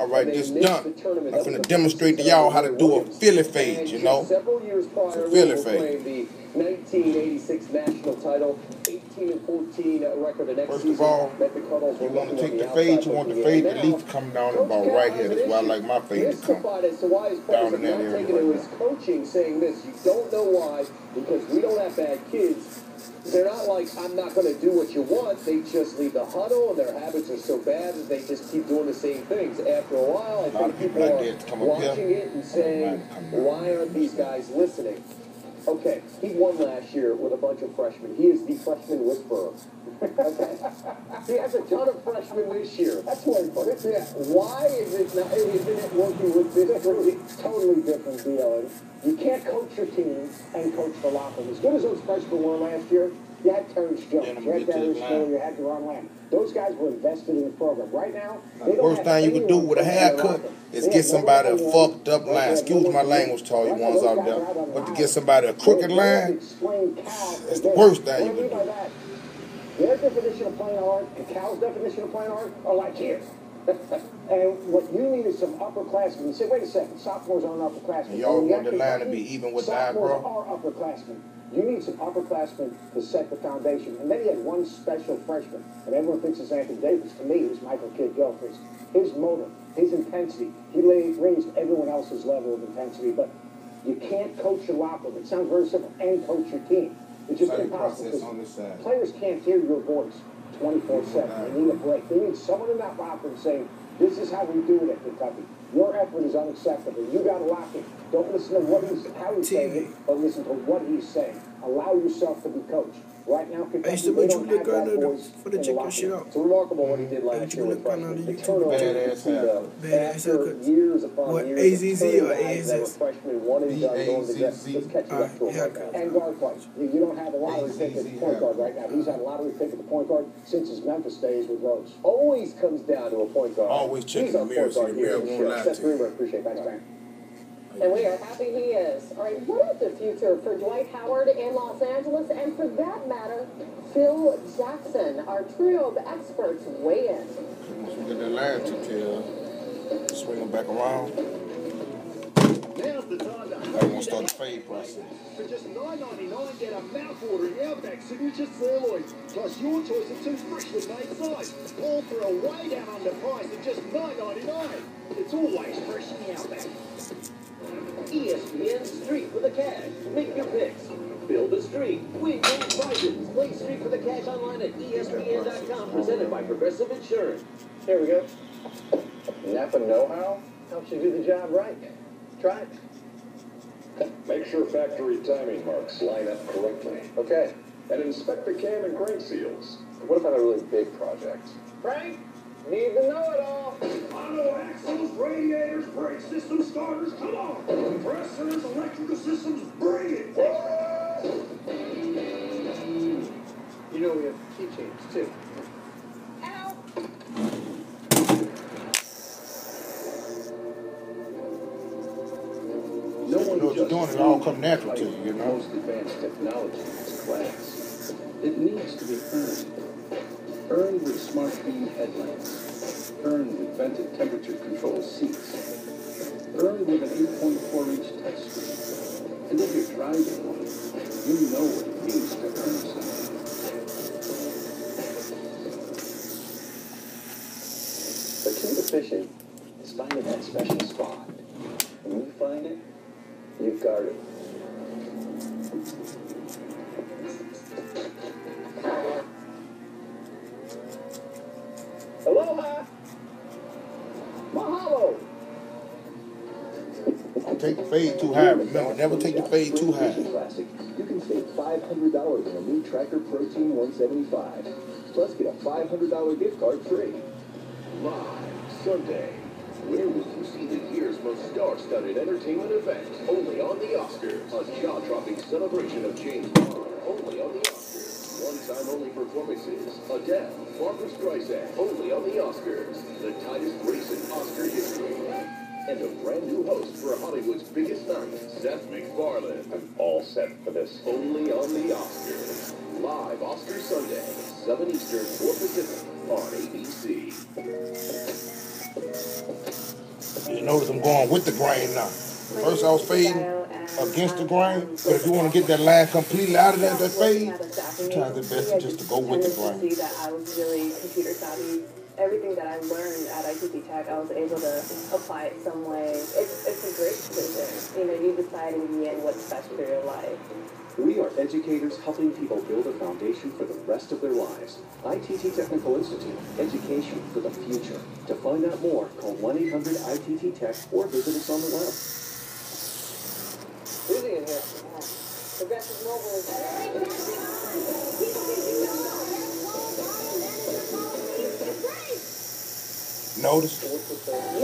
Alright, this Dunt. I'm finna demonstrate to y'all how to do a Philly fade, you know? It's a Philly fade. 1986 national title, 18-14 record the next First of all, you want to take the fade, you want the fade to at least come down about right here. That's why I like my fade to come down in that area right now. Coaching saying this, you don't know why, because we don't have bad kids. They're not like, I'm not going to do what you want. They just leave the huddle, and their habits are so bad that they just keep doing the same things. After a while, I think people are watching it and saying, why aren't these guys listening? Okay, he won last year with a bunch of freshmen. He is the freshman whisperer. Okay? He has a ton of freshmen this year. That's what he put it. Yeah. Why is it not? Isn't it working with this group? It's totally different deal. You can't coach your team and coach the locker room. As good as those freshmen were last year, you had Terrence Jones, you had Darius Miller, you had Deron Lamb. Those guys were invested in the program. Right now, the worst thing you could do with a haircut is get somebody a fucked up line. Excuse my language to all you ones out there. But to get somebody a crooked line, it's the worst thing you could do. Their definition of playing hard and Cal's definition of playing hard are like here. And what you need is some upperclassmen. You say, wait a second, sophomores aren't upperclassmen. Y'all want the line to be even with the eyebrow? Sophomores are upperclassmen. You need some upperclassmen to set the foundation. And then he had one special freshman, and everyone thinks it's Anthony Davis. To me, it was Michael Kidd-Gilchrist. His motor, his intensity, he raised everyone else's level of intensity. But you can't coach your locker room. It sounds very simple, and coach your team. It's just impossible because players can't hear your voice 24/7. They need a break. They need someone in that locker room saying, this is how we do it at Kentucky. Your effort is unacceptable. You got to lock it. Don't listen to how he's saying it, but listen to what he's saying. Allow yourself to be coached. Right now, Kentucky, they don't have that voice in the locker room. It's remarkable what he did last year with freshmen. The turnover after years upon years of guys that were freshmen, one and done going to get, let's catch up to him right now. And guard play. You don't have a lottery pick at the point guard right now. He's had a lottery pick at the point guard since his Memphis days with Rose. Always comes down to a point guard. Always checking the mirror so the mirror won't lie to you. Appreciate that. Thanks, man. And we are happy he is. All right, what is the future for Dwight Howard in Los Angeles? And for that matter, Phil Jackson, our trio of experts, weigh in. Once we get that line to swing them back around. Now's the time to I want to start the fade process. For just $9.99, get a mouth-watering Outback Signature Sirloin, plus your choice of 2 freshly made sides, all for a way down under price at just $9.99. It's always fresh in the Outback. ESPN Street for the Cash. Make your picks. Build a streak. Win your prizes. Play Street for the Cash online at ESPN.com. Presented by Progressive Insurance. Here we go. Napa know-how helps you do the job right. Try it. Make sure factory timing marks line up correctly. Okay. And inspect the cam and crank seals. What about a really big project? Frank, need to know it all. Auto axles, radiators, brake systems, starters, come on! Compressors, electrical systems, bring it! You know we have keychains, too. Ow! No one what you're doing, it all come natural to you, you know? Most advanced technology in its class. It needs to be earned. Earned with smart beam headlamps. Earned with vented temperature control seats. Earned with an 8.4-inch touchscreen. And if you're driving one, you know what it means to earn something. The key to fishing is finding that special spot. When you find it, you've got it. Aloha! Mahalo! Don't take the fade too high. Remember, never take the fade too high. Classic. You can save $500 on a new Tracker Protein 175. Plus, get a $500 gift card free. Live Sunday. Where will you see the year's most star-studded entertainment event? Only on the Oscars. A jaw-dropping celebration of James Bond. Only on the Oscars. One-time only performances. Adele, Barbra Streisand. Only on the Oscars. The tightest race in Oscar history. And a brand new host for Hollywood's biggest night, Seth MacFarlane. I'm all set for this. Only on the Oscars. Live Oscar Sunday, 7 Eastern, 4 Pacific on ABC. Notice I'm going with the grain now. First I was fading against the grain, but if you want to get that line completely out of that fade, sometimes it's best just to go with the grain. See that I was really computer savvy. Everything that I learned at ITT Tech, I was able to apply it some way. It's a great decision. You know, you decide in the end what's best for your life. We are educators helping people build a foundation for the rest of their lives. ITT Technical Institute, education for the future. To find out more, call 1-800-ITT-TECH or visit us on the web. Busy in here. Progressive Mobile is Notice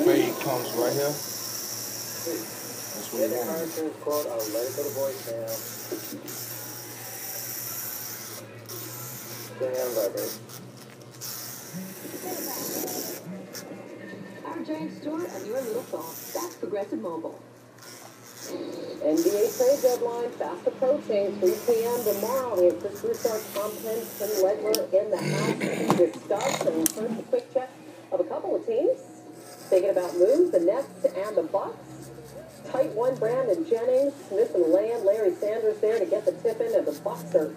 fade comes right here. That's what you want. Quote, I'll let it go to voicemail. Stay on vibrate. our giant store and your little phone. That's Progressive Mobile. NBA trade deadline fast approaching. 3 p.m. tomorrow. We have Chris Broussard, Tom Henson, Ledler in the house to discuss. And first, a quick check of a couple of teams thinking about moves, the Nets and the Bucks. Tight one, Brandon Jennings, Smith and Lamb, Larry Sanders there to get the tip in, and the Bucks are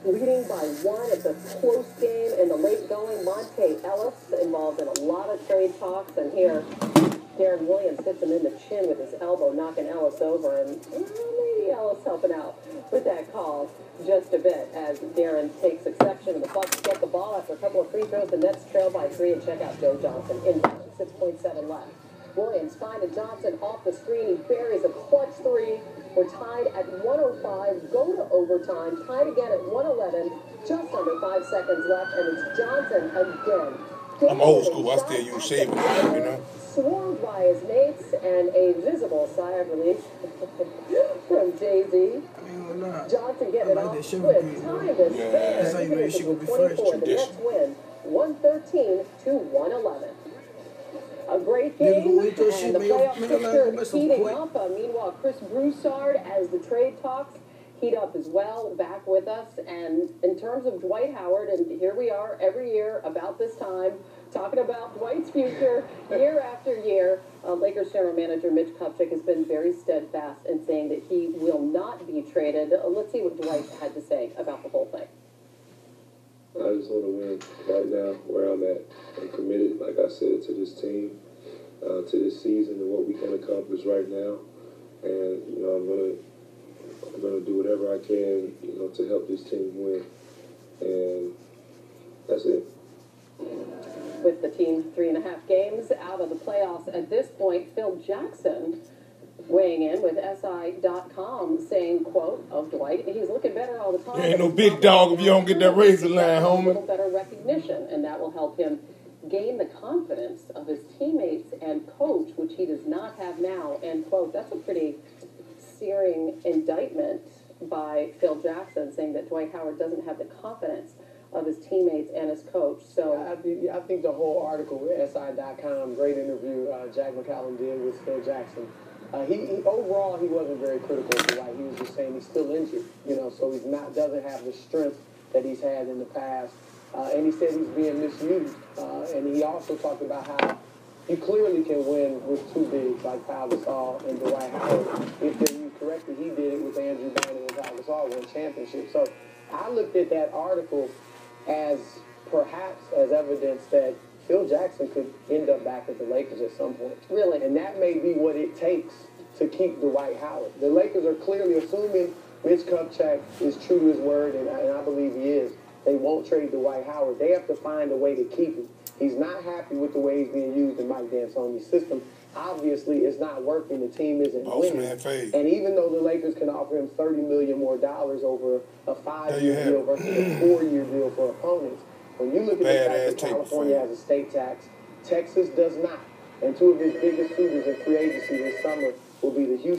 leading by 1. It's a close game in the late going. Monte Ellis involved in a lot of trade talks, and here Darren Williams hits him in the chin with his elbow, knocking Ellis over, and maybe Ellis helping out with that call just a bit as Darren takes exception, and the Bucks get the ball after a couple of free throws. The Nets trail by 3, and check out Joe Johnson inbound, 6.7 left. Williams finding Johnson off the screen. He buries a clutch 3. We're tied at 105. Go to overtime. Tied again at 111. Just under 5 seconds left, and it's Johnson again. I'm old school. I still use shaving cream, you know. Swarmed by his mates, and a visible sigh of relief from Jay-Z. Johnson getting it off with time to spare. That's how you know your shit gonna be fresh. The Nets win 113-111. A great game, and the playoff picture heating up. Meanwhile, Chris Broussard, as the trade talks heat up as well, back with us. And in terms of Dwight Howard, and here we are every year about this time, talking about Dwight's future year after year. Lakers general manager Mitch Kupchak has been very steadfast in saying that he will not be traded. Let's see what Dwight had to say about the whole thing. I just want to win right now where I'm at. I'm committed, like I said, to this team, to this season and what we can accomplish right now. And, you know, I'm gonna do whatever I can, you know, to help this team win. And that's it. With the team 3.5 games out of the playoffs at this point, Phil Jackson weighing in with SI.com saying, quote, of Dwight, he's looking better all the time. You ain't no big dog if you don't get that razor line, homie. A little better recognition, and that will help him gain the confidence of his teammates and coach, which he does not have now, end quote. That's a pretty searing indictment by Phil Jackson, saying that Dwight Howard doesn't have the confidence of his teammates and his coach. So I think the whole article with SI.com, great interview Jack McCallum did with Phil Jackson. He overall he wasn't very critical of Dwight. He was just saying he's still injured, you know, so he's not doesn't have the strength that he's had in the past. And he said he's being misused. And he also talked about how you clearly can win with two bigs like Pau Gasol and Dwight Howard. If they're used correctly, he did it with Andrew Bynum and Pau Gasol won championships. So I looked at that article as perhaps as evidence that Phil Jackson could end up back at the Lakers at some point. Really? And that may be what it takes to keep Dwight Howard. The Lakers are clearly assuming Mitch Kupchak is true to his word, and I believe he is. They won't trade Dwight Howard. They have to find a way to keep him. He's not happy with the way he's being used in Mike D'Antoni's system. Obviously, it's not working. The team isn't winning. And even though the Lakers can offer him $30 million more over a 5-year deal versus a 4-year deal for opponents, when you look at the fact that California has a state tax, Texas does not. And two of his biggest suitors in free agency this summer will be the Houston